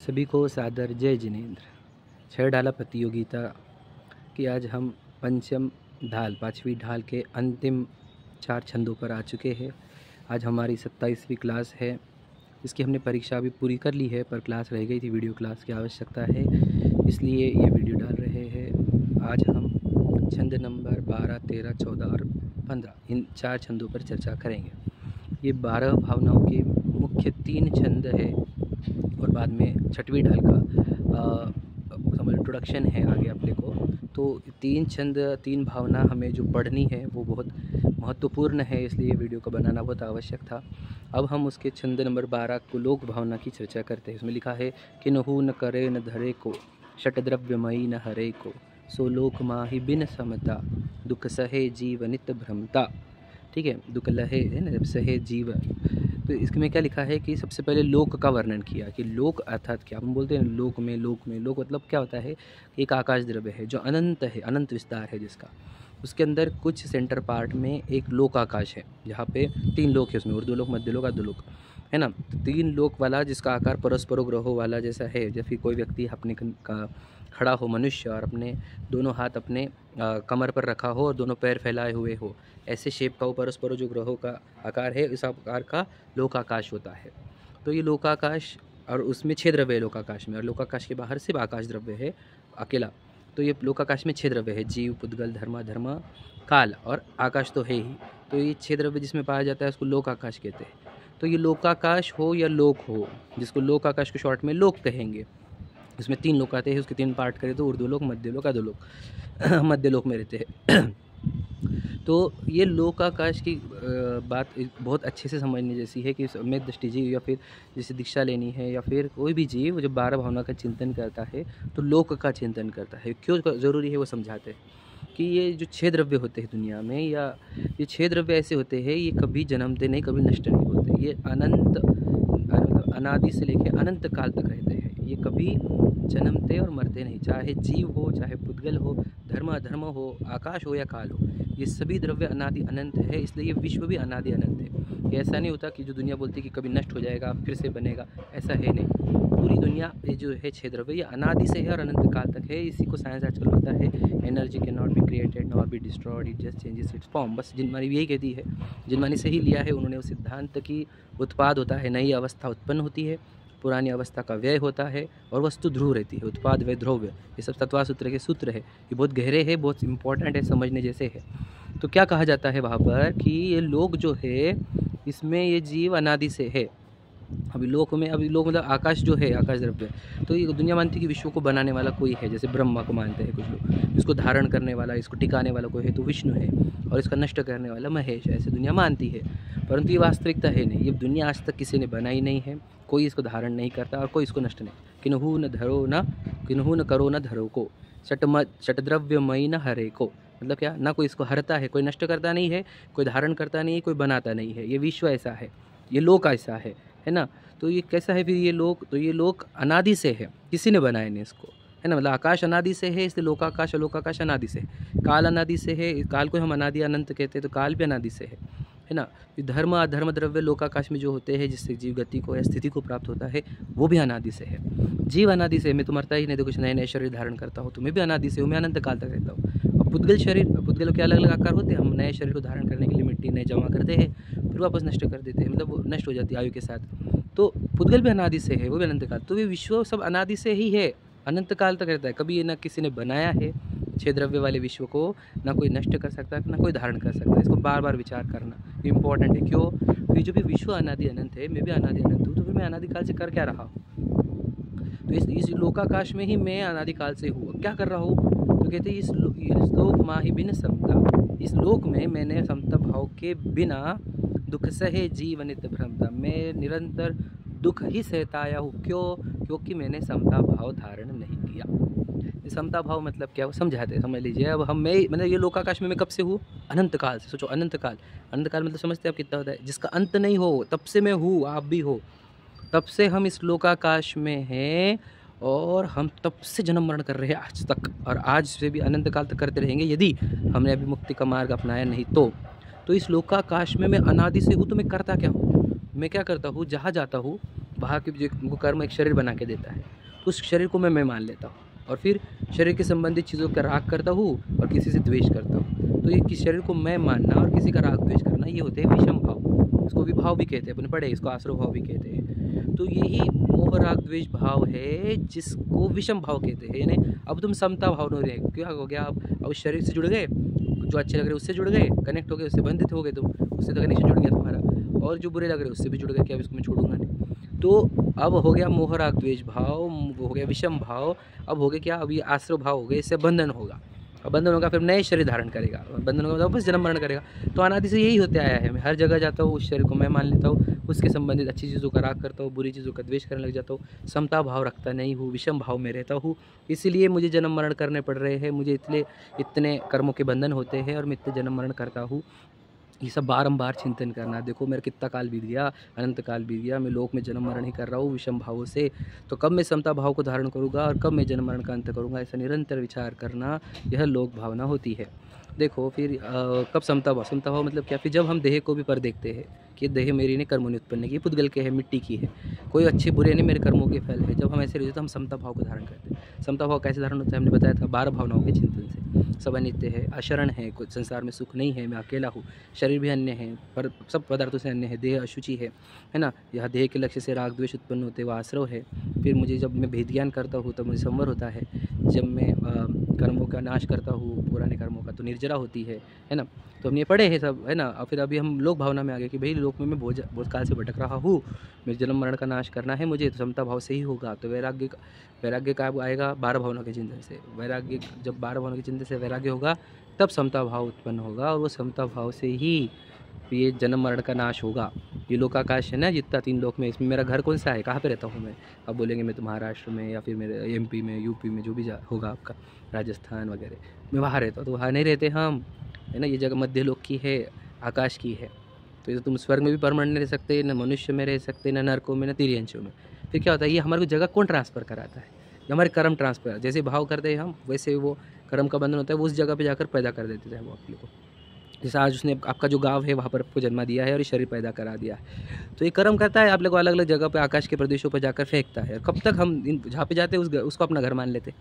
सभी को सादर जय जिनेंद्र। छह ढाला प्रतियोगिता की आज हम पंचम ढाल पाँचवीं ढाल के अंतिम 4 छंदों पर आ चुके हैं। आज हमारी 27वीं क्लास है। इसकी हमने परीक्षा अभी पूरी कर ली है, पर क्लास रह गई थी, वीडियो क्लास की आवश्यकता है, इसलिए ये वीडियो डाल रहे हैं। आज हम छंद नंबर 12, 13, 14 और 15 इन 4 छंदों पर चर्चा करेंगे। ये 12 भावनाओं के मुख्य 3 छंद है और बाद में छठवीं ढाल का समझ इंट्रोडक्शन है आगे अपने को। तो 3 छंद 3 भावना हमें जो पढ़नी है वो बहुत महत्वपूर्ण है, इसलिए वीडियो को बनाना बहुत आवश्यक था। अब हम उसके छंद नंबर 12 को लोक भावना की चर्चा करते हैं। उसमें लिखा है कि नहु न करे न धरे को, षटद्रव्यमयी न हरे को, सो लोक माहि बिन समता, दुख सहे जीव नित भ्रमता। ठीक है, दुख लहे है न, सहे जीव। तो इसमें क्या लिखा है कि सबसे पहले लोक का वर्णन किया कि लोक अर्थात क्या। हम बोलते हैं लोक में लोक मतलब क्या होता है, एक आकाश द्रव्य है जो अनंत है, अनंत विस्तार है जिसका, उसके अंदर कुछ सेंटर पार्ट में एक लोक आकाश है जहाँ पे 3 लोक है, उसमें ऊर्ध्व लोक, मध्य लोक, अधोलोक है ना। तो 3 लोक वाला जिसका आकार परस्परों ग्रहों वाला जैसा है, जैसे कोई व्यक्ति अपने का खड़ा हो मनुष्य और अपने दोनों हाथ अपने कमर पर रखा हो और दोनों पैर फैलाए हुए हो, ऐसे शेप का वो परस्परों जो ग्रहों का आकार है, इस आकार का लोकाकाश होता है। तो ये लोकाकाश, और उसमें 6 द्रव्य है लोकाकाश में, और लोकाकाश के बाहर सिर्फ आकाश द्रव्य है अकेला। तो ये लोकाकाश में 6 द्रव्य है, जीव, पुद्गल, धर्म, काल और आकाश तो है ही। तो ये 6 द्रव्य जिसमें पाया जाता है उसको लोकाकाश कहते हैं। तो ये लोकाकाश हो या लोक हो, जिसको लोकाकाश को शॉर्ट में लोक कहेंगे, उसमें 3 लोक आते हैं। उसके 3 पार्ट करें तो ऊर्ध्वलोक, मध्यलोक, अधोलोक। मध्यलोक में रहते हैं। तो ये लोकाकाश की बात बहुत अच्छे से समझने जैसी है कि में दृष्टि जीव या फिर जैसे दीक्षा लेनी है या फिर कोई भी जीव जब 12 भावना का चिंतन करता है तो लोक का चिंतन करता है। क्यों ज़रूरी है वो समझाते हैं कि ये जो 6 द्रव्य होते हैं दुनिया में, या ये 6 द्रव्य ऐसे होते हैं, ये कभी जन्मते नहीं, कभी नष्ट नहीं होते। ये अनादि से लेकर अनंत काल तक रहते हैं। ये कभी जन्मते और मरते नहीं, चाहे जीव हो, चाहे पुद्गल हो, धर्म अधर्म हो, आकाश हो या काल हो, ये सभी द्रव्य अनादि अनंत है। इसलिए ये विश्व भी अनादि अनंत है। ये ऐसा नहीं होता कि जो दुनिया बोलती है कि कभी नष्ट हो जाएगा फिर से बनेगा, ऐसा है नहीं। पूरी दुनिया ये जो है 6 द्रव्य, ये अनादि से है और अनंत काल तक है। इसी को साइंस आजकल होता है, energy can not be created not be destroyed, it just changes it's form. बस जिनमानी यही कहती है, जिनमानी से ही लिया है उन्होंने उस सिद्धांत की उत्पाद होता है, नई अवस्था उत्पन्न होती है, पुरानी अवस्था का व्यय होता है और वस्तु ध्रुव रहती है, उत्पाद व्यय ध्रुव्य। ये सब तत्वा सूत्र के सूत्र है, ये बहुत गहरे हैं, बहुत इंपॉर्टेंट है, समझने जैसे है। तो क्या कहा जाता है वहाँ पर कि ये लोक जो है इसमें ये जीव अनादि से है। अभी लोक मतलब आकाश जो है, आकाश द्रव्य, तो ये दुनिया मानती है कि विश्व को बनाने वाला कोई है, जैसे ब्रह्मा को मानते हैं कुछ लोग, इसको धारण करने वाला, इसको टिकाने वाला कोई है तो विष्णु है, और इसका नष्ट करने वाला महेश है, ऐसे दुनिया मानती है। परंतु ये वास्तविकता है नहीं। ये दुनिया आज तक किसी ने बनाई नहीं है, कोई इसको धारण नहीं करता और कोई इसको नष्ट नहीं। किन्हु न करो न धरो को, षटद्रव्यमयी न हरे को। मतलब क्या, ना कोई इसको हरता है, कोई नष्ट करता नहीं है, कोई धारण करता नहीं है, कोई बनाता नहीं है। ये विश्व ऐसा है, ये लोक ऐसा है ना। तो ये कैसा है फिर ये लोक, तो ये लोक अनादि से है, किसी ने बनाया नहीं इसको, है ना। मतलब आकाश अनादि से है, इसलिए लोकाकाश लोकाकाश अनादि से है। काल अनादि से है, काल को हम अनादि अनंत कहते हैं, तो काल भी अनादि से है ना। धर्म अधर्म द्रव्य लोकाकाश में जो होते हैं, जिससे जीव गति को या स्थिति को प्राप्त होता है, वो भी अनादि से है। जीव अनादि से, मैं तो मरता ही नहीं, तो कुछ नए नए शरीर धारण करता हूँ, तो मैं भी अनादि से हूँ, मैं अनंत काल तक रहता हूँ। और पुद्गल शरीर, पुद्गलों के अलग अलग आकार होते हैं, हम नए शरीर को धारण करने के लिए मिट्टी नए जमा करते हैं, फिर वापस नष्ट कर देते हैं, मतलब वो नष्ट हो जाती है आयु के साथ। तो पुद्गल भी अनादि से है, वो भी अनंत काल। तो ये विश्व सब अनादि से ही है, अनंत काल तक रहता है। कभी ये ना किसी ने बनाया है 6 द्रव्य वाले विश्व को, ना कोई नष्ट कर सकता है, ना कोई धारण कर सकता है। इसको बार बार विचार करना इम्पोर्टेंट है। क्यों, फिर जो भी विश्व अनादि अनंत है, मैं भी अनादि अनंत हूँ, तो फिर मैं अनादिकाल से कर क्या रहा हूँ। तो इस लोकाकाश में ही मैं अनादिकाल से हूँ। क्या कर रहा हूँ, तो कहते हैं इस लोक माहि बिन समता, इस लोक में मैंने समता भाव के बिना दुख सहे जीवनित भ्रमता, मैं निरंतर दुख ही सहता आया हूँ। क्योंकि मैंने समता भाव धारण नहीं किया। समता भाव मतलब क्या, वो समझाते हैं, समझ लीजिए। अब मतलब ये लोकाकाश में मैं कब से हूँ, अनंत काल से। सोचो, अनंत काल मतलब समझते हैं आप कितना होता है, जिसका अंत नहीं हो, तब से मैं हूँ, आप भी हो, तब से हम इस लोकाकाश में हैं, और हम तब से जन्म मरण कर रहे हैं आज तक, और आज से भी अनंत काल तक करते रहेंगे यदि हमने अभी मुक्ति का मार्ग अपनाया नहीं तो इस लोकाकाश में मैं अनादि से हूँ। तो मैं करता क्या हूँ, मैं क्या करता हूँ, जहाँ जाता हूँ वहाँ के जो हमको कर्म एक शरीर बना के देता है, तो उस शरीर को मैं मान लेता हूँ और फिर शरीर के संबंधित चीज़ों का राग करता हूँ और किसी से द्वेष करता हूँ। तो ये किस शरीर को मैं मानना और किसी का राग द्वेष करना, ये होते हैं विषम भाव। इसको विभाव भी कहते हैं, अपने पढ़े, इसको आश्रव भाव भी कहते हैं। तो यही मोह राग द्वेष भाव है जिसको विषम भाव कहते हैं। यानी अब तुम समता भाव नहीं रहे, क्या हो गया, अब उस शरीर से जुड़ गए, जो अच्छे लग रहे उससे जुड़ गए, कनेक्ट हो गए, उससे बंधित हो गए, तुम उससे तो कनेक्शन जुड़ गया तुम्हारा, और जो बुरे लग रहे उससे भी जुड़ गए कि अब इसको मैं छोड़ूंगा नहीं। तो अब हो गया मोह राग द्वेष भाव, वो हो गया विषम भाव। अब हो गया क्या, अब ये आश्रव भाव हो गए, इससे बंधन होगा। अब बंधन होगा फिर नए शरीर धारण करेगा, बंधन होगा वापस जन्म मरण करेगा। तो अनादि से यही होते आया है। मैं हर जगह जाता हूँ, उस शरीर को मैं मान लेता हूँ, उसके संबंधित अच्छी चीज़ों का राग करता हूँ, बुरी चीज़ों का द्वेष करने लग जाता हूँ, समता भाव रखता नहीं हूँ, विषम भाव में रहता हूँ। इसीलिए मुझे जन्म मरण करने पड़ रहे हैं, मुझे इसलिए इतने कर्मों के बंधन होते हैं और मैं इतने जन्म मरण करता हूँ। ये सब बारंबार चिंतन करना। देखो मेरा कितना काल बीत गया, अनंत काल बीत गया, मैं लोक में जन्म मरण ही कर रहा हूँ विषम भावों से। तो कब मैं समता भाव को धारण करूँगा और कब मैं जन्म मरण का अंत करूँगा, ऐसा निरंतर विचार करना, यह लोक भावना होती है। देखो फिर कब समता भाव मतलब क्या, फिर जब हम देह को भी पर देखते हैं कि देह मेरी ने कर्मों ने उत्पन्न की, पुद्गल के है, मिट्टी की है, कोई अच्छे बुरे नहीं, मेरे कर्मों के फल है। जब हम ऐसे रहते तो हम समता भाव को धारण करते हैं। समता भाव कैसे धारण होता है, हमने बताया था 12 भावनाओं के चिंतन से। सब अनित्य है, अशरण है, कुछ संसार में सुख नहीं है, मैं अकेला हूँ, शरीर भी अन्य है, पर सब पदार्थों से अन्य है, देह अशुचि है ना। यह देह के लक्ष्य से राग द्वेष उत्पन्न होते, वह आश्रव है। फिर मुझे जब मैं भेद ज्ञान करता हूँ तब मुझे संवर होता है। जब मैं कर्मों का नाश करता हूँ, पुराने कर्मों का, तो निर्जरा होती है ना। तो हम ये पढ़े हैं सब, है ना। और फिर अभी हम लोक भावना में आ गए कि भाई लोक में मैं बहुत काल से भटक रहा हूँ, मेरे जन्म मरण का नाश करना है मुझे, तो समता भाव से ही होगा। तो वैराग्य का आएगा 12 भावना के चिंतन से। वैराग्य, जब 12 भावना के चिंतन से वैराग्य होगा तब समता भाव उत्पन्न होगा, और वो समता भाव से ही ये जन्म मरण का नाश होगा। ये लोकाकाश है ना जितना 3 लोक में, इसमें मेरा घर कौन सा है, कहाँ पे रहता हूँ मैं। अब बोलेंगे मैं तो महाराष्ट्र में, या फिर मेरे MP में, UP में, जो भी होगा आपका, राजस्थान वगैरह, मैं वहाँ रहता हूँ। तो वहाँ नहीं रहते हम, है ना। ये जगह मध्य लोक की है, आकाश की है। तो ये तुम स्वर्ग में भी परमानेंट नहीं रह सकते, न मनुष्य में रह सकते, न नरकों में, न तिर्यंशों में। फिर क्या होता है, ये हमारे को जगह कौन ट्रांसफ़र कराता है, ये हमारे कर्म ट्रांसफ़र। जैसे भाव करते हैं हम, वैसे वो कर्म का बंधन होता है, वो उस जगह पे जाकर पैदा कर देते हैं वो अपने को। जैसे आज उसने आपका जो गाँव है वहाँ पर आपको जन्मा दिया है और शरीर पैदा करा दिया है, तो ये कर्म करता है, आप लोग को अलग अलग जगह पे, आकाश के प्रदेशों पर जाकर फेंकता है। और कब तक हम जहाँ पे जाते हैं उसको अपना घर मान लेते,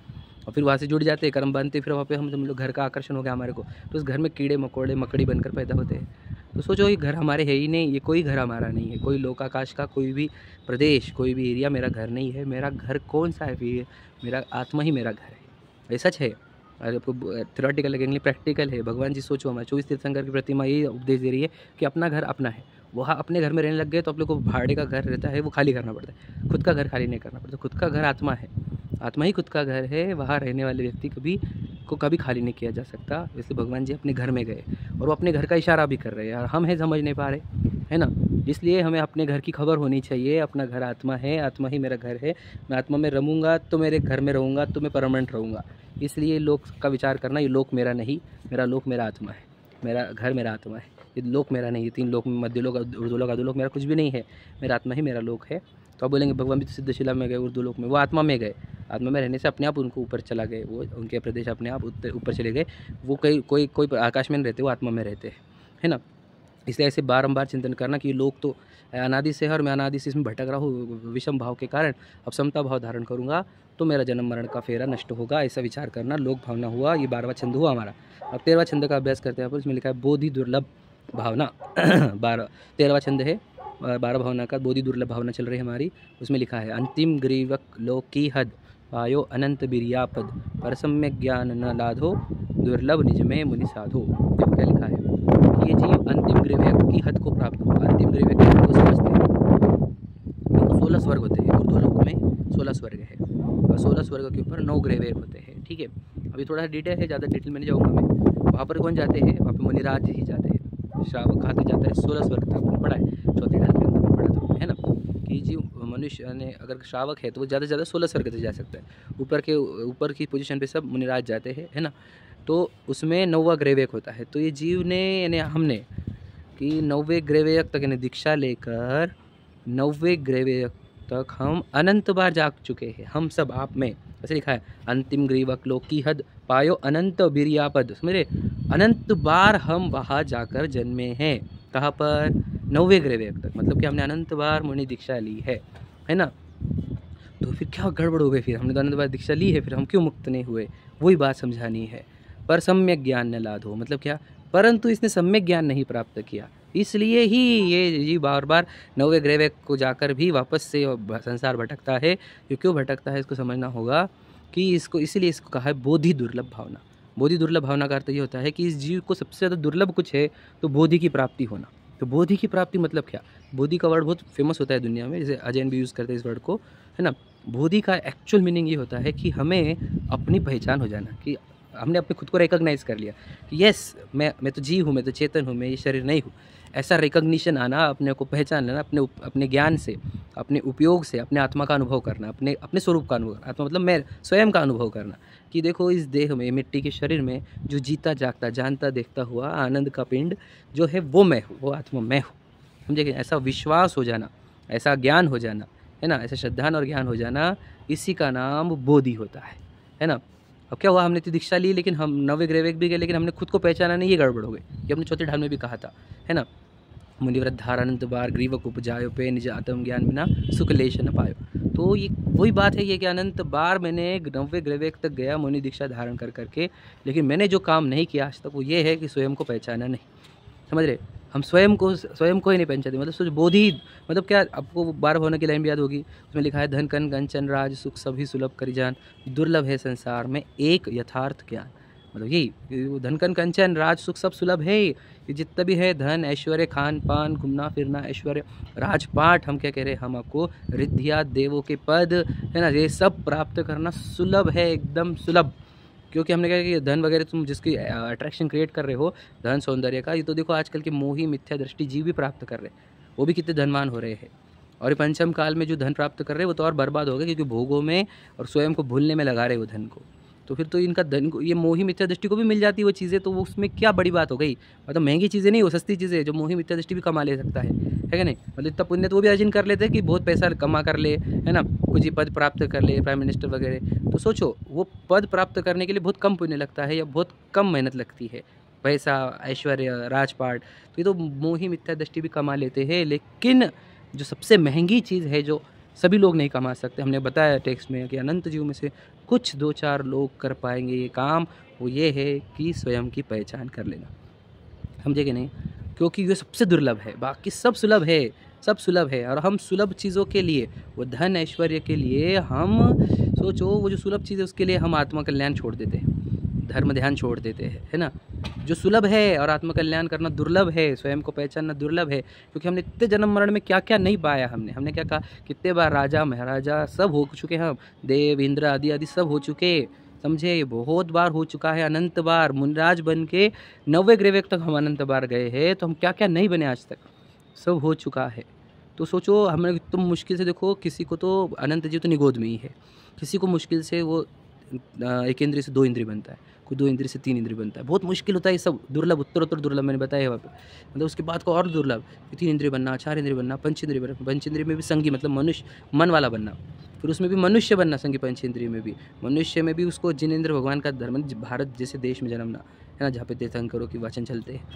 और फिर वहाँ से जुड़ जाते हैं, कर्म बनते, फिर वहाँ पे हम लोग घर का आकर्षण हो गया हमारे को, तो उस घर में कीड़े मकोड़े मकड़ी बनकर पैदा होते हैं। तो सोचो ये घर हमारे है ही नहीं, ये कोई घर हमारा नहीं है, कोई लोकाकाश का कोई भी प्रदेश, कोई भी एरिया मेरा घर नहीं है। मेरा घर कौन सा है, फिर मेरा आत्मा ही मेरा घर है। ये सच है। अरे आपको थ्योरेटिकल लगेंगे, प्रैक्टिकल है। भगवान जी सोचो, हमारे 24 तीर्थंकर की प्रतिमा यही उपदेश दे रही है कि अपना घर अपना है। वहाँ अपने घर में रहने लग गए तो आप लोग को भाड़े का घर रहता है वो खाली करना पड़ता है, खुद का घर खाली नहीं करना पड़ता। खुद का घर आत्मा है, आत्मा ही खुद का घर है। वहाँ रहने वाले व्यक्ति कभी खाली नहीं किया जा सकता। इसलिए भगवान जी अपने घर में गए, और वो अपने घर का इशारा भी कर रहे हैं, यार हम हैं समझ नहीं पा रहे, है ना। इसलिए हमें अपने घर की खबर होनी चाहिए। अपना घर आत्मा है, आत्मा ही मेरा घर है। मैं आत्मा में रहूँगा तो मेरे घर में रहूँगा, तो मैं परमानेंट रहूँगा। इसलिए लोक का विचार करना, ये लोक मेरा नहीं, मेरा लोक मेरा आत्मा है, मेरा घर मेरा आत्मा है। ये लोक मेरा नहीं, ये 3 लोक में, मध्य लोक, उर्दू लोक, अधोलोक, मेरा कुछ भी नहीं है। मेरा आत्मा ही मेरा लोक है। तो आप बोलेंगे भगवान भी तो सिद्धशिला में गए, उर्दू लोक में, वो आत्मा में गए। आत्मा में रहने से अपने आप उनको ऊपर चला गए, वो उनके प्रदेश अपने आप ऊपर चले गए। वो कोई आकाश में नहीं रहते, वो आत्मा में रहते हैं, है ना। इसलिए ऐसे बारंबार चिंतन करना कि ये लोक तो अनादि से है और मैं अनादि से इसमें भटक रहा हूँ विषम भाव के कारण। अब समता भाव धारण करूँगा तो मेरा जन्म मरण का फेरा नष्ट होगा, ऐसा विचार करना लोक भावना हुआ। ये 12वां छंद हुआ हमारा। अब 13वां छंद का अभ्यास करते हैं। पर इसमें लिखा है बोधि दुर्लभ भावना 13वां छंद है, 12 भावना का बोधि दुर्लभ भावना चल रही है हमारी। उसमें लिखा है अंतिम ग्रीवक लोकी हद पायो अनंत बिरियापद पर सम्यक ज्ञान न लाधो दुर्लभ निज में मुनि साधो। देखो क्या लिखा है कि ये जीव अंतिम ग्रीवक की हद को प्राप्त हुआ। अंतिम ग्रीवक की हद को समझते हैं, 16 स्वर्ग होते हैं, उर्दू लोक में 16 स्वर्ग है, और 16 स्वर्ग के ऊपर 9 ग्रेवेक होते हैं, ठीक है। अभी थोड़ा डिटेल है, ज़्यादा डिटेल में नहीं जाऊँगा मैं। वहाँ पर कौन जाते हैं, वहाँ पर मुनिराज ही जाते हैं, श्रावक खाते जाता है 16 स्वर्ग तक। आपने पढ़ा है, चौथी ढाल के अंदर में पढ़ा था, है ना, कि जीव मनुष्य ने अगर श्रावक है तो वो ज़्यादा से ज़्यादा 16 स्वर्ग तक जा सकता है। ऊपर की पोजीशन पे सब मुनिराज जाते हैं, है ना। तो उसमें 9वां ग्रेवेक होता है। तो ये जीव ने, यानी हमने, कि 9वें ग्रेवेक तक यानी दीक्षा लेकर 9वें ग्रेवेक तक हम अनंत बार जाग चुके हैं, हम सब आप में। ऐसे लिखा है अंतिम ग्रीवक लोक की हद पायो अनंत बिरियापद। समझे, अनंत बार हम वहाँ जाकर जन्मे हैं। कहाँ पर, 9वें ग्रेवेक तक, मतलब कि हमने अनंत बार मुनि दीक्षा ली है। है ना। तो फिर क्या गड़बड़ हो गई, फिर हमने तो आनंद दीक्षा ली है, फिर हम क्यों मुक्त नहीं हुए, वही बात समझानी है। पर सम्यक ज्ञान न लाधो, मतलब क्या, परंतु इसने सम्यक ज्ञान नहीं प्राप्त किया, इसलिए ही ये बार बार नवे ग्रह को जाकर भी वापस से संसार भटकता है। ये क्यों भटकता है इसको समझना होगा कि इसको, इसीलिए इसको कहा है बोधि दुर्लभ भावना। बोधि दुर्लभ भावना का अर्थ ये होता है कि इस जीव को सबसे ज़्यादा दुर्लभ कुछ है तो बोधि की प्राप्ति होना। तो बोधि की प्राप्ति मतलब क्या, बोधि का वर्ड बहुत फेमस होता है दुनिया में, जैसे अजैन भी यूज़ करते हैं इस वर्ड को, है ना। बोधि का एक्चुअल मीनिंग ये होता है कि हमें अपनी पहचान हो जाना, कि हमने अपने खुद को रिकॉग्नाइज़ कर लिया कि यस मैं तो जीव हूँ, मैं तो चेतन हूँ, मैं ये शरीर नहीं हूँ। ऐसा रिकॉग्निशन आना, अपने को पहचान लेना, अपने ज्ञान से, अपने उपयोग से अपने आत्मा का अनुभव करना, अपने स्वरूप का अनुभव, आत्मा मतलब मैं स्वयं का अनुभव करना कि देखो इस देह में, मिट्टी के शरीर में जो जीता जागता जानता देखता हुआ आनंद का पिंड जो है वो मैं हूँ, वो आत्मा मैं हूँ। समझे। ऐसा विश्वास हो जाना, ऐसा ज्ञान हो जाना, है ना, ऐसा श्रद्धान और ज्ञान हो जाना, इसी का नाम बोधि होता है ना। अब क्या हुआ, हमने तो दीक्षा ली लेकिन हम नवे ग्रह भी गए लेकिन हमने खुद को पहचाना नहीं, ये गड़बड़ हो गई। ये हमने चौथे ढाल में भी कहा था, है ना। मुनिव्रत धारानंत बार ग्रीवक उपजायो पे निज आत्म ज्ञान बिना सुख लेश न पायो। तो ये वही बात है, ये कि अनंत बार मैंने नवे ग्रह तक गया मुनि दीक्षा धारण कर करके, लेकिन मैंने जो काम नहीं किया आज तक वो ये है कि स्वयं को पहचाना नहीं। समझ रहे, हम स्वयं को ही नहीं पहचानते। मतलब सोच बोधि मतलब क्या, आपको 12 भवन की लाइन भी याद होगी, उसमें लिखा है धन कन कंचन राज सुख सभी सुलभ करी जान, दुर्लभ है संसार में एक यथार्थ ज्ञान। मतलब यही धन कन कंचन राज सुख सब सुलभ है, ये जितना भी है धन ऐश्वर्य खान पान घूमना फिरना ऐश्वर्य राजपाट, हम क्या कह रहे हैं, हम आपको रिद्धिया देवों के पद, है ना, ये सब प्राप्त करना सुलभ है, एकदम सुलभ। क्योंकि हमने कहा कि धन वगैरह तुम जिसकी अट्रैक्शन क्रिएट कर रहे हो, धन सौंदर्य का, ये तो देखो आजकल के मोही मिथ्या दृष्टि जीव भी प्राप्त कर रहे हैं, वो भी कितने धनवान हो रहे हैं। और ये पंचम काल में जो धन प्राप्त कर रहे हैं वो तो और बर्बाद हो गए, क्योंकि भोगों में और स्वयं को भूलने में लगा रहे हो धन को। तो फिर तो इनका धन को, ये मोही मिथ्या दृष्टि को भी मिल जाती है वो चीज़ें, तो वो उसमें क्या बड़ी बात हो गई। मतलब महंगी चीज़ें नहीं, वो सस्ती चीज़ें जो मोही मिथ्या दृष्टि भी कमा ले सकता है कि नहीं। मतलब इतना पुण्य तो वो भी अर्जन कर लेते हैं कि बहुत पैसा कमा कर ले, है ना, कुछ ही पद प्राप्त कर ले, प्राइम मिनिस्टर वगैरह। तो सोचो वो पद प्राप्त करने के लिए बहुत कम पुण्य लगता है या बहुत कम मेहनत लगती है, पैसा ऐश्वर्य राजपाट, तो ये तो मोही मिथ्या दृष्टि भी कमा लेते हैं। लेकिन जो सबसे महंगी चीज़ है जो सभी लोग नहीं कमा सकते, हमने बताया टेक्स्ट में कि अनंत जीव में से कुछ 2-4 लोग कर पाएंगे ये काम, वो ये है कि स्वयं की पहचान कर लेना। समझे कि नहीं, क्योंकि ये सबसे दुर्लभ है, बाकी सब सुलभ है, सब सुलभ है। और हम सुलभ चीज़ों के लिए, वो धन ऐश्वर्य के लिए, हम सोचो वो जो सुलभ चीज़ है उसके लिए हम आत्मा कल्याण छोड़ देते हैं, धर्म ध्यान छोड़ देते हैं, है ना। जो सुलभ है और आत्म कल्याण करना दुर्लभ है, स्वयं को पहचानना दुर्लभ है, क्योंकि हमने इतने जन्म मरण में क्या क्या नहीं पाया। हमने क्या कहा, कितने बार राजा महाराजा सब हो चुके हैं, हम देव इंद्र आदि आदि सब हो चुके, समझे, बहुत बार हो चुका है, अनंत बार मुनिराज बन के 90 ग्रह तक हम अनंत बार गए हैं, तो हम क्या क्या नहीं बने आज तक, सब हो चुका है। तो सोचो हमें, तुम मुश्किल से देखो, किसी को तो अनंत जीव तो निगोद में ही है, किसी को मुश्किल से वो 1 इंद्रिय से 2 इंद्रिय बनता है, कोई 2 इंद्रिय से 3 इंद्रिय बनता है, बहुत मुश्किल होता है ये सब, दुर्लभ, उत्तरोत्तर दुर्लभ, मैंने बताया है वहाँ पे। मतलब उसके बाद को और दुर्लभ, 3 इंद्रिय बनना, 4 इंद्रिय बनना, पंचेंद्रिय बनना, पंचेंद्रिय में भी संगी मतलब मनुष्य मन वाला बनना, फिर उसमें भी मनुष्य बनना, संगी पंचेंद्रिय में भी, मनुष्य में भी उसको जिनेंद्र भगवान का धर्म, भारत जैसे देश में जन्मना, है ना, जहाँ पे तीर्थंकरों की वचन चलते हैं,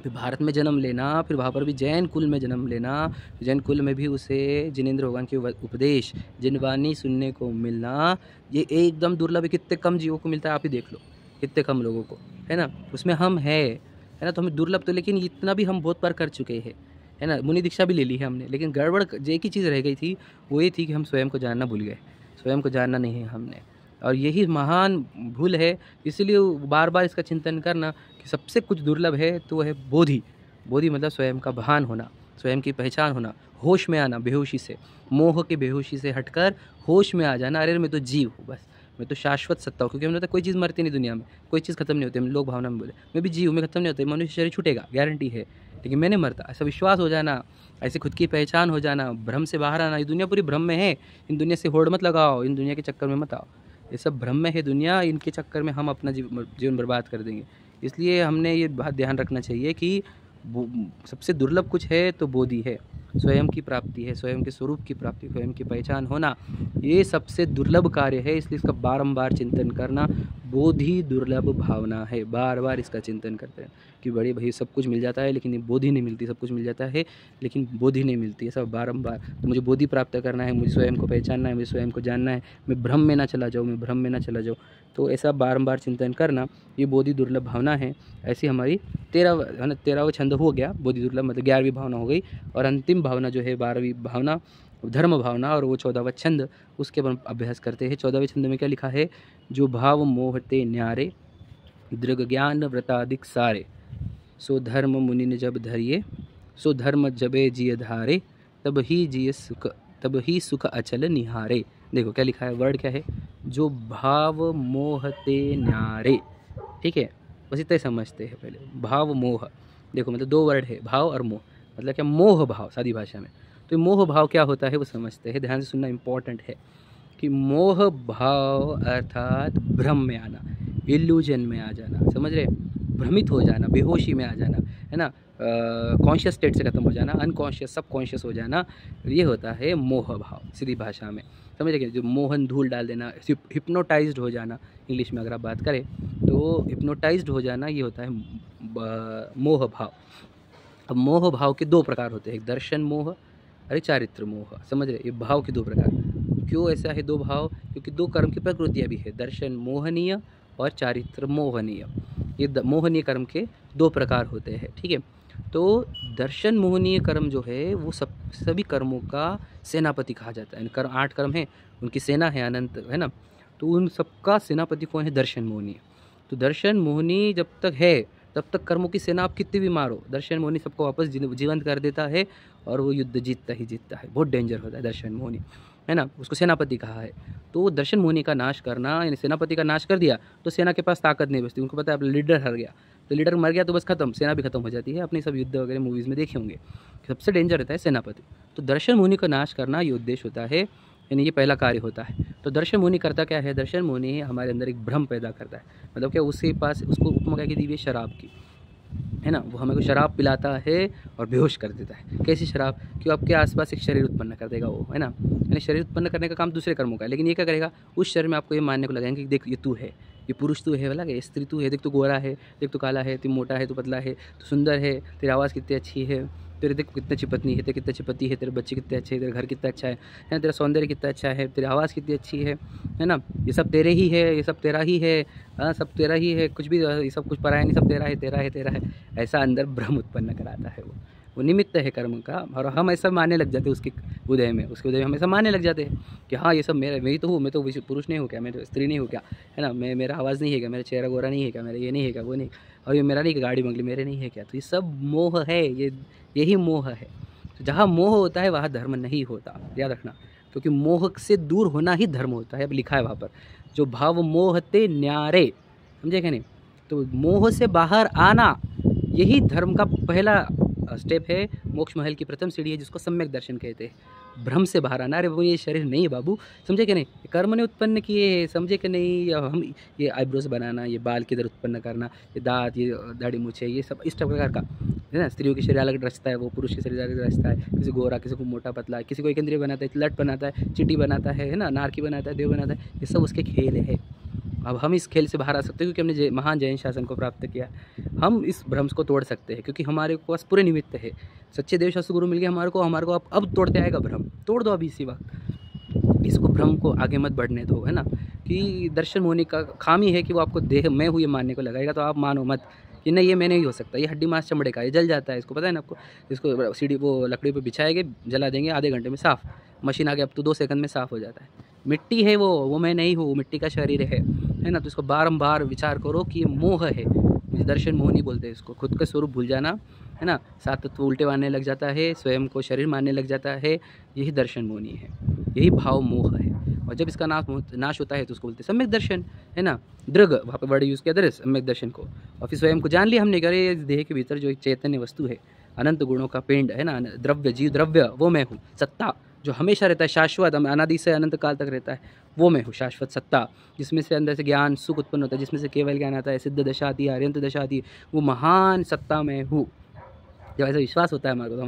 फिर भारत में जन्म लेना, फिर वहाँ पर भी जैन कुल में जन्म लेना, जैन कुल में भी उसे जिनेंद्र भगवान के उपदेश जिनवानी सुनने को मिलना, ये एकदम दुर्लभ है। कितने कम जीवों को मिलता है, आप ही देख लो, कितने कम लोगों को, है ना, उसमें हम है ना। तो हमें दुर्लभ तो, लेकिन इतना भी हम बहुत बार कर चुके हैं, है ना, मुनि दीक्षा भी ले ली है हमने, लेकिन गड़बड़ एक ही चीज़ रह गई थी, वो ये थी कि हम स्वयं को जानना भूल गए, स्वयं को जानना नहीं है हमने, और यही महान भूल है। इसलिए बार बार इसका चिंतन करना कि सबसे कुछ दुर्लभ है तो वह है बोधि। बोधि मतलब स्वयं का भान होना, स्वयं की पहचान होना, होश में आना, बेहोशी से, मोह की बेहोशी से हटकर होश में आ जाना, अरे मैं तो जीव हूँ, बस मैं तो शाश्वत सत्ता हूँ। क्योंकि हमने तो कोई चीज़ मरती नहीं दुनिया में, कोई चीज़ खत्म नहीं होती, हम लोग भावना में बोले मैं भी जीव हूँ, मैं खत्म नहीं होता, मनुष्य शरीर छूटेगा गारंटी है, लेकिन मैं नहीं मरता, ऐसा विश्वास हो जाना, ऐसे खुद की पहचान हो जाना, भ्रम से बाहर आना। ये दुनिया पूरी भ्रम में है, इन दुनिया से होड़ मत लगाओ, इन दुनिया के चक्कर में मत आओ, ये सब भ्रम में है दुनिया, इनके चक्कर में हम अपना जीवन बर्बाद कर देंगे। इसलिए हमने ये बात ध्यान रखना चाहिए कि सबसे दुर्लभ कुछ है तो बोधि है, स्वयं की प्राप्ति है, स्वयं के स्वरूप की प्राप्ति, स्वयं की पहचान होना, ये सबसे दुर्लभ कार्य है। इसलिए इसका बारंबार चिंतन करना बोधि दुर्लभ भावना है। बार बार इसका चिंतन करते हैं कि बड़े भाई सब कुछ मिल जाता है लेकिन ये बोधि नहीं मिलती, सब कुछ मिल जाता है लेकिन बोधि नहीं मिलती है, सब बारंबार। तो मुझे बोधि प्राप्त करना है, मुझे स्वयं को पहचानना है, मुझे स्वयं को जानना है, मैं भ्रम में ना चला जाऊँ, मैं भ्रम में ना चला जाऊँ। तो ऐसा बारंबार चिंतन करना, ये बोधि दुर्लभ भावना है। ऐसी हमारी 13वां छंद हो गया, बोधि दुर्लभ मतलब 11वीं भावना हो गई। और अंतिम भावना जो है 12वीं भावना धर्म भावना, और वो 14वां छंद, उसके हम अभ्यास करते हैं। 14वें छंद में क्या लिखा है? जो भाव मोहते न्यारे, दृग ज्ञान व्रतादिक सारे, सो धर्म मुनि ने जब धरिए, सो धर्म जबे जिय धारे, तब ही सुख अचल निहारे। देखो क्या लिखा है, वर्ड क्या है? जो भाव मोहते न्यारे, ठीक है, बस इतना ही समझते हैं पहले। भाव मोह, देखो मतलब 2 वर्ड है, भाव और मोह। मतलब क्या? मोह भाव, सादी भाषा में। तो मोह भाव क्या होता है वो समझते हैं, ध्यान से सुनना इंपॉर्टेंट है। कि मोह भाव अर्थात भ्रम में आना, इल्यूजन में आ जाना, समझ रहे? भ्रमित हो जाना, बेहोशी में आ जाना, है ना, कॉन्शियस स्टेट से खत्म हो जाना, अनकॉन्शियस सब कॉन्शियस हो जाना, ये होता है मोह भाव सीधी भाषा में, समझ रहे? जो मोहन धूल डाल देना, हिप्नोटाइज्ड हो जाना, इंग्लिश में अगर आप बात करें तो हिप्नोटाइज्ड हो जाना, ये होता है मोह भाव। अब मोह भाव के 2 प्रकार होते हैं, एक दर्शन मोह, अरे चारित्र मोह, समझ रहे? ये भाव के 2 प्रकार। क्यों ऐसा है 2 भाव? क्योंकि 2 कर्म की प्रकृतियाँ भी है, दर्शन मोहनीय और चारित्र मोहनीय। ये मोहनीय कर्म के 2 प्रकार होते हैं, ठीक है। तो दर्शन मोहनीय कर्म जो है वो सभी कर्मों का सेनापति कहा जाता है। कर्म 8 कर्म हैं, उनकी सेना है अनंत, है ना। तो उन सबका सेनापति कौन है? दर्शन मोहनीय। तो दर्शन मोहनी जब तक है तब तक कर्मों की सेना आप कितनी भी मारो, दर्शन मोहनी सबको वापस जीवंत कर देता है और वो युद्ध जीतता ही जीतता है। बहुत डेंजर होता है दर्शन मोहनी, है ना, उसको सेनापति कहा है। तो दर्शन मोहनी का नाश करना, यानी सेनापति का नाश कर दिया तो सेना के पास ताकत नहीं बचती। उनको पता है अब लीडर हार गया, तो लीडर मर गया तो बस खत्म, सेना भी खत्म हो जाती है। अपने सब युद्ध वगैरह मूवीज़ में देखे होंगे, सबसे डेंजर रहता है सेनापति। तो दर्शन मोहनी का नाश करना ये उद्देश्य होता है, यानी ये पहला कार्य होता है। तो दर्शन मुनि करता क्या है? दर्शन मुनि हमारे अंदर एक भ्रम पैदा करता है। मतलब क्या, उसके पास उसको उपमा क्या की दी हुई है? शराब की, है ना। वो हमें को शराब पिलाता है और बेहोश कर देता है। कैसी शराब? कि आपके आसपास एक शरीर उत्पन्न कर देगा वो, है ना। यानी शरीर उत्पन्न करने का काम दूसरे कर्मों का है, लेकिन ये क्या करेगा? उस शरीर में आपको ये मानने को लगाएंगे कि देख ये तू है, ये पुरुष तू है, बोला ये स्त्री तू है, देख तू गोरा है, देख तू काला है, तू मोटा है, तू पतला है, तू सुंदर है, तेरी आवाज़ कितनी अच्छी है, तेरे देख कितने अच्छी पत्नी है, तेरे कितने अच्छी पति है, तेरे बच्चे कितने अच्छे हैं, तेरे घर कितना अच्छा है ना, तेरा सौंदर्य कितना अच्छा है, तेरी आवाज़ कितनी अच्छी है ना, ये सब तेरे ही है, ये सब तेरा ही है, हाँ सब तेरा ही है, कुछ भी ये सब कुछ पराया नहीं, सब तेरा है, तेरा है, तेरा है। ऐसा अंदर भ्रम उत्पन्न कराता है वो निमित्त है कर्म का। और हम ऐसा मानने लग जाते हैं उसके उदय में, हम ऐसा मानने लग जाते हैं कि हाँ ये सब मेरा, मैं ही तो हूँ, मैं तो पुरुष नहीं हूँ क्या, मैं तो स्त्री नहीं हूँ क्या, है ना, मैं मेरा आवाज़ नहीं है क्या, मेरा चेहरा गोरा नहीं है क्या, मेरा ये नहीं है क्या, वो नहीं, और ये मेरा नहीं, गाड़ी बंगले मेरे नहीं है क्या। तो ये सब मोह है, यही मोह है। तो जहाँ मोह होता है वहाँ धर्म नहीं होता, याद रखना, क्योंकि मोह से दूर होना ही धर्म होता है। अब लिखा है वहाँ पर, जो भाव मोहते न्यारे, समझे क्या नहीं। तो मोह से बाहर आना यही धर्म का पहला स्टेप है, मोक्ष महल की प्रथम सीढ़ी है, जिसको सम्यक दर्शन कहते हैं। भ्रम से बाहर आना, अरे वो ये शरीर नहीं है बाबू, समझे कि नहीं, कर्म ने उत्पन्न किए, समझे कि नहीं। या हम ये आईब्रोज बनाना, ये बाल किधर उत्पन्न करना, ये दांत, ये दाढ़ी मूछे, ये सब इस प्रकार का है ना। स्त्रियों की शरीर अलग रचता है, वो पुरुष की शरीर अलग रचता है, किसी गोरा, किसी को मोटा पतला, किसी को एक इंद्रिय बनाता है, लट बनाता है, चिटी बनाता है ना, नारकी बनाता है, देव बनाता है, ये सब उसके खेल है। अब हम इस खेल से बाहर आ सकते हैं क्योंकि हमने महान जैन शासन को प्राप्त किया। हम इस भ्रम को तोड़ सकते हैं क्योंकि हमारे पास पूरे निमित्त है। सच्चे देव शास्त्र गुरु मिल गए हमारे को अब तोड़ते आएगा भ्रम, तोड़ दो अभी इसी वक्त। इसको भ्रम को आगे मत बढ़ने दो, है ना। कि दर्शन मोहनी का खामी है कि वो आपको देह मैं हूँ ये मानने को लगाएगा, तो आप मानो मत कि नहीं ये मैं नहीं हो सकता, ये हड्डी मांस चमड़े का, ये जल जाता है, इसको पता है ना आपको। इसको सीढ़ी वो लकड़ी पे बिछाएंगे, जला देंगे, आधे घंटे में साफ़। मशीन आ गई, अब तो 2 सेकंड में साफ़ हो जाता है। मिट्टी है वो मैं नहीं हूँ, मिट्टी का शरीर है ना। तो इसको बारंबार विचार करो कि ये मोह है, मुझे दर्शन मोह नहीं बोलते इसको। खुद का स्वरूप भूल जाना, है ना, 7 तत्व उल्टे मानने लग जाता है, स्वयं को शरीर मानने लग जाता है, यही दर्शन मोहनी है, यही भाव मोह है। और जब इसका नाश होता है तो उसको बोलते हैं सम्यक दर्शन, है ना। दृग, वहाँ पर वर्ड यूज़ किया था सम्यक दर्शन को। और फिर स्वयं को जान लिया हमने, करे देह के भीतर जो एक चैतन्य वस्तु है, अनंत गुणों का पिंड, है ना, द्रव्य, जीव द्रव्य, वो मैं हूँ। सत्ता जो हमेशा रहता है, शाश्वत, अनादि से अनंत काल तक रहता है, वो मैं हूँ, शाश्वत सत्ता, जिसमें से अंदर से ज्ञान सुख उत्पन्न होता है, जिसमें से केवल ज्ञान आता है, सिद्ध दशा आती है, अर्यंत दशा आती है, वो महान सत्ता मैं हूँ। जब ऐसा विश्वास होता है हमारे को, तो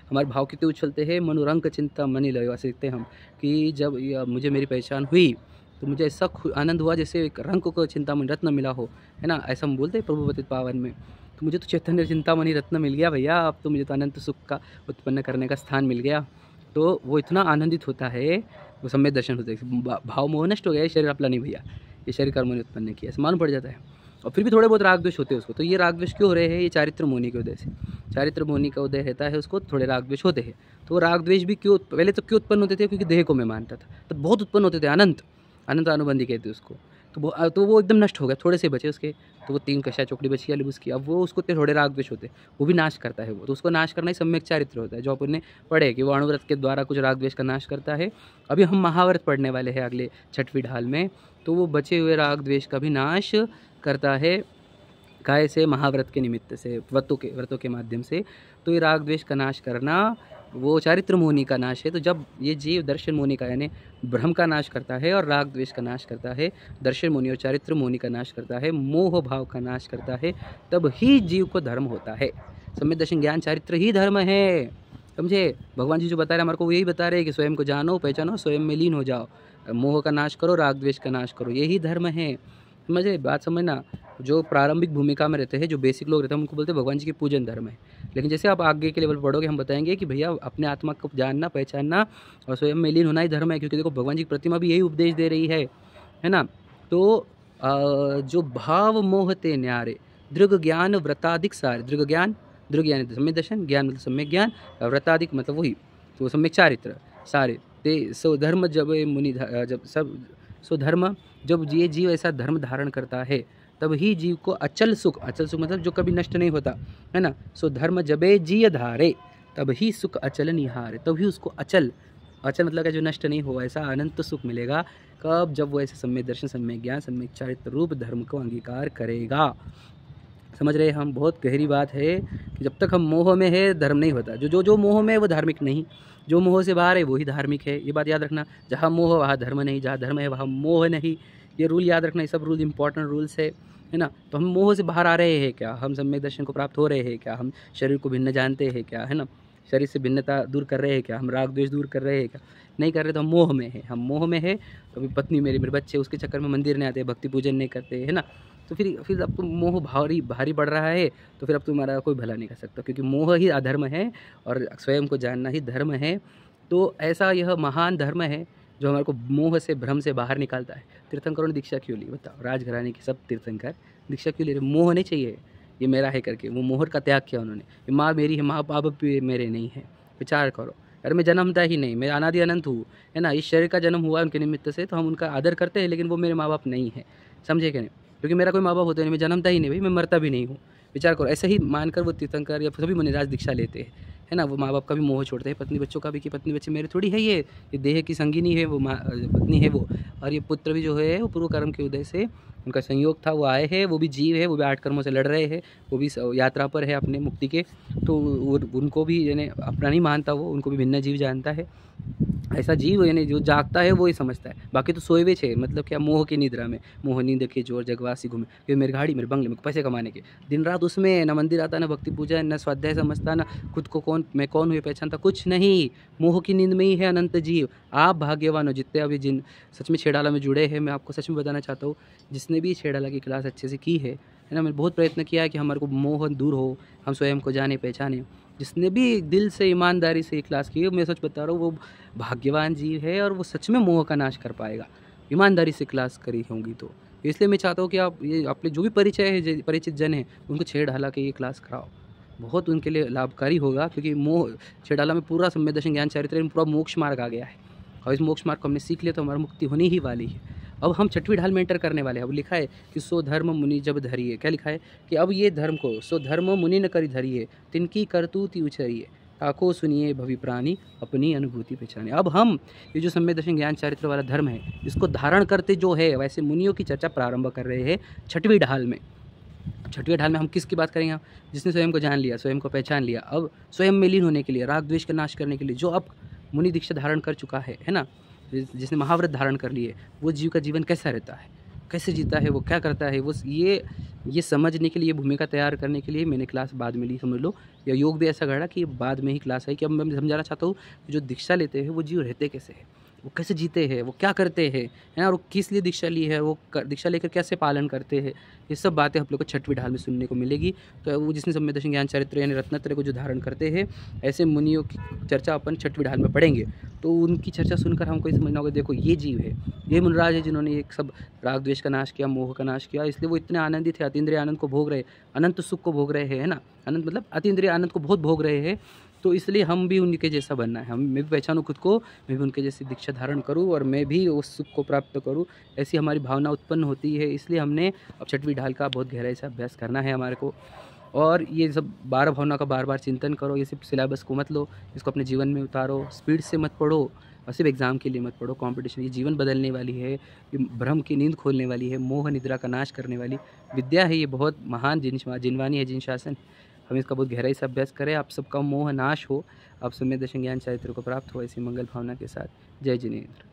हमारे भाव कितने उछलते हैं। मनोरंग चिंता मनी लय, ऐसे लिखते हैं हम कि जब मुझे मेरी पहचान हुई तो मुझे ऐसा आनंद हुआ जैसे एक रंग को चिंतामणि रत्न मिला हो, है ना, ऐसा हम बोलते हैं प्रभु पतित पावन में। तो मुझे तो चैतन्य चिंतामणि रत्न मिल गया भैया, अब तो मुझे तो अनंत सुख का उत्पन्न करने का स्थान मिल गया। तो वो इतना आनंदित होता है, वो सम्यक दर्शन होता है, भाव मोह नष्ट हो गया, ये शरीर अपना नहीं भैया, ये शरीर कर्म ने उत्पन्न किया, ऐसा मालूम पड़ जाता है। और फिर भी थोड़े बहुत राग द्वेष होते हैं उसको, तो ये राग द्वेष क्यों हो रहे हैं, ये चारित्र मोहनी के उदय से, चारित्र मोहनी का उदय रहता है उसको, थोड़े राग द्वेष होते हैं। तो राग द्वेष भी क्यों, पहले तो क्यों उत्पन्न होते थे, क्योंकि देह को मैं मानता था, तो बहुत उत्पन्न होते थे, अनंत अनंत अनुबंधी कहते उसको। तो वो एकदम नष्ट हो गया, थोड़े से बचे उसके, तो वो 3 कषाय चौकड़ी बची अली उसकी, अब वो उसको थोड़े राग द्वेष होते, वो भी नाश करता है वो, तो उसको नाश करना ही सम्यक चारित्र होता है, जो अपन ने पढ़े कि वो अणुव्रत के द्वारा कुछ राग द्वेष का नाश करता है। अभी हम महाव्रत पढ़ने वाले हैं अगले 6वीं ढाल में, तो वो बचे हुए राग द्वेष का भी नाश करता है, काय से, महाव्रत के निमित्त से, व्रतों के माध्यम से। तो ये राग द्वेष का नाश करना वो चारित्र मोहनी का नाश है। तो जब ये जीव दर्शन मोहनी का यानी भ्रम का नाश करता है और राग द्वेष का नाश करता है, दर्शन मोहनी और चारित्र मोहनी का नाश करता है, मोह भाव का नाश करता है, तब ही जीव को धर्म होता है। सम्यक दर्शन ज्ञान चारित्र ही धर्म है, समझे। भगवान जी जो बता रहे हैं हमारे को, वो यही बता रहे हैं कि स्वयं को जानो, पहचानो, स्वयं में लीन हो जाओ, मोह का नाश करो, राग द्वेष का नाश करो, यही धर्म है। समझे बात, समझना। जो प्रारंभिक भूमिका में रहते हैं, जो बेसिक लोग रहते हैं, उनको बोलते हैं भगवान जी के पूजन धर्म है। लेकिन जैसे आप आगे के लेवल पढ़ोगे, हम बताएंगे कि भैया अपने आत्मा को जानना, पहचानना और स्वयं में लीन होना ही धर्म है, क्योंकि देखो भगवान जी की प्रतिमा भी यही उपदेश दे रही है ना। तो जो भाव मोहते न्यारे दृग ज्ञान व्रताधिक सारे, दृग ज्ञान सम्यक दर्शन, ज्ञान मतलब सम्यक ज्ञान, व्रताधिक मतलब वही तो सम्यक चारित्र सारे ते सो धर्म, जब मुनि जब सब सो धर्म, जब ये जीव ऐसा धर्म धारण करता है, तब ही जीव को अचल सुख मतलब जो कभी नष्ट नहीं होता, है ना। सो धर्म जबे जिय धारे, तब ही सुख अचल निहारे, तभी उसको अचल मतलब जो नष्ट नहीं हो, ऐसा अनंत सुख मिलेगा। कब, जब वो ऐसे सम्यक दर्शन, सम्यक ज्ञान, सम्यक चारित्र रूप धर्म को अंगीकार करेगा। समझ रहे हम, बहुत गहरी बात है कि जब तक हम मोह में है, धर्म नहीं होता। जो मोह में है वो धार्मिक नहीं, जो मोह से बाहर है वो ही धार्मिक है, ये बात याद रखना। जहाँ मोह वहाँ धर्म नहीं, जहाँ धर्म है वहाँ मोह नहीं, ये रूल याद रखना। ये सब रूल इंपॉर्टेंट रूल्स है ना। तो हम मोह से बाहर आ रहे हैं क्या, हम सम्यक दर्शन को प्राप्त हो रहे हैं क्या, हम शरीर को भिन्न जानते हैं क्या, है ना, शरीर से भिन्नता दूर कर रहे हैं क्या, हम राग द्वेष दूर कर रहे हैं क्या, नहीं कर रहे, तो हम मोह में है। हम मोह में है तो अभी पत्नी मेरे बच्चे, उसके चक्कर में मंदिर नहीं आते, भक्ति पूजन नहीं करते, है ना। तो फिर अब तो मोह भारी बढ़ रहा है, तो फिर अब तुम्हारा कोई भला नहीं कर सकता, क्योंकि मोह ही अधर्म है और स्वयं को जानना ही धर्म है। तो ऐसा यह महान धर्म है जो हमारे को मोह से, भ्रम से बाहर निकालता है। तीर्थंकरों ने दीक्षा क्यों ली बताओ, राजघराने के सब तीर्थंकर दीक्षा क्यों ले रहे, मोह नहीं चाहिए, ये मेरा है करके, वो मोहर का त्याग किया उन्होंने। ये माँ मेरी है, माँ बाप भी मेरे नहीं है, विचार करो। अरे मैं जन्मता ही नहीं, मैं अनादि अनंत हूँ, है ना। इस शरीर का जन्म हुआ उनके निमित्त से, तो हम उनका आदर करते हैं, लेकिन वो मेरे माँ बाप नहीं है, समझे क्या नहीं, क्योंकि मेरा कोई माँ बाप होता नहीं, मैं जन्मता ही नहीं भाई, मैं मरता भी नहीं हूँ। विचार करो, ऐसे ही मानकर वो तीर्थंकर या सभी मुनिराज दीक्षा लेते हैं, है ना। वो माँ बाप का भी मोह छोड़ते हैं, पत्नी बच्चों का भी, कि पत्नी बच्चे मेरे थोड़ी है, ये देह की संगिनी है, वो पत्नी है वो, और ये पुत्र भी जो है वो पूर्व कर्म के उदय से उनका संयोग था, वो आए हैं, वो भी जीव है, वो भी 8 कर्मों से लड़ रहे हैं, वो भी यात्रा पर है अपने मुक्ति के। तो उनको भी यानी अपना नहीं मानता वो, उनको भी भिन्न जीव जानता है। ऐसा जीव यानी जो जागता है वो ही समझता है, बाकी तो सोए हुए छे, मतलब क्या, मोह की निद्रा में, मोह नींद के जोर जगवासी घूमे, क्योंकि मेरी गाड़ी, मेरे बंगले में पैसे कमाने के, दिन रात उसमें, ना मंदिर आता, ना भक्ति पूजा, ना स्वाध्याय समझता, ना खुद को मैं कौन हुए पहचानता, कुछ नहीं, मोह की नींद में ही है अनंत जीव। आप भाग्यवान हो जितने अभी जिन सच में छेड़ाला में जुड़े हैं। मैं आपको सच में बताना चाहता हूँ, जिसने भी छेड़ाला की क्लास अच्छे से की है ना, मैंने बहुत प्रयत्न किया है कि हमारे को मोह दूर हो, हम स्वयं को जाने पहचाने। जिसने भी दिल से ईमानदारी से क्लास की है, मैं सच बता रहा हूँ, वो भाग्यवान जीव है और वो सच में मोह का नाश कर पाएगा, ईमानदारी से क्लास करी होंगी तो। इसलिए मैं चाहता हूँ कि आप ये अपने जो भी परिचित जन हैं, उनको छेड़ाला के ये क्लास कराओ, बहुत उनके लिए लाभकारी होगा। क्योंकि मोह छेड़ाला में पूरा सम्यक दर्शन ज्ञान चारित्र में पूरा मोक्ष मार्ग आ गया है, और इस मोक्ष मार्ग को हमने सीख लिया तो हमारी मुक्ति होनी ही वाली है। अब हम 6वीं ढाल में एंटर करने वाले हैं। अब लिखा है कि सो धर्म मुनि जब धरिए, क्या लिखा है कि अब ये धर्म को सो धर्म मुनि न करी धरिए, तिनकी करतूति उचरिए, ताको सुनिए भवि प्राणी अपनी अनुभूति पहचाने। अब हम ये जो सम्यक दर्शन ज्ञान चारित्र वाला धर्म है, इसको धारण करते जो है, वैसे मुनियों की चर्चा प्रारंभ कर रहे हैं 6वीं ढाल में। 6वीं ढाल में हम किसकी बात करेंगे, जिसने स्वयं को जान लिया, स्वयं को पहचान लिया, अब स्वयं में लीन होने के लिए, राग द्वेष का नाश करने के लिए, जो अब मुनि दीक्षा धारण कर चुका है ना, जिसने महाव्रत धारण कर लिए, वो जीव का जीवन कैसा रहता है, कैसे जीता है, वो क्या करता है, वो ये समझने के लिए, भूमिका तैयार करने के लिए मैंने क्लास बाद में ली, समझ लो। या योग भी ऐसा गढ़ा कि बाद में ही क्लास है, कि अब मैं समझाना चाहता हूँ जो दीक्षा लेते हैं वो जीव रहते कैसे है, वो कैसे जीते हैं, वो क्या करते हैं, है ना? और वो किस लिए दीक्षा ली है, वो दीक्षा लेकर कैसे पालन करते हैं, ये सब बातें आप लोग को छठवीं ढाल में सुनने को मिलेगी। तो वो जिसने सम्यक दर्शन ज्ञान चरित्र यानी रत्नत्रय को जो धारण करते हैं, ऐसे मुनियों की चर्चा अपन छठवीं ढाल में पढ़ेंगे। तो उनकी चर्चा सुनकर हमको ये समझना होगा, देखो ये जीव है, ये मुनराज है जिन्होंने एक सब राग द्वेष का नाश किया, मोह का नाश किया, इसलिए वो इतने आनंदित है, अतीन्द्रिय आनंद को भोग रहे, अनंत सुख को भोग रहे हैं, है ना? अनंत मतलब अतीन्द्रिय आनंद को बहुत भोग रहे हैं। तो इसलिए हम भी उनके जैसा बनना है, मैं भी पहचानूँ खुद को, मैं भी उनके जैसी दीक्षा धारण करूँ और मैं भी उस सुख को प्राप्त करूँ, ऐसी हमारी भावना उत्पन्न होती है। इसलिए हमने अब छठवीं ढाल का बहुत गहराई से अभ्यास करना है हमारे को। और ये सब 12 भावना का बार बार चिंतन करो, ये सिर्फ सिलेबस को मत लो, इसको अपने जीवन में उतारो, स्पीड से मत पढ़ो और सिर्फ एग्ज़ाम के लिए मत पढ़ो, कॉम्पिटिशन, ये जीवन बदलने वाली है, ये भ्रम की नींद खोलने वाली है, मोह निद्रा का नाश करने वाली विद्या है, ये बहुत महान जिनवानी है, जिन शासन। हम इसका बहुत गहराई से अभ्यास करें, आप सबका मोह नाश हो, आप सम्यक दर्शन ज्ञान चरित्र को प्राप्त हो, ऐसी मंगल भावना के साथ। जय जिनेंद्र।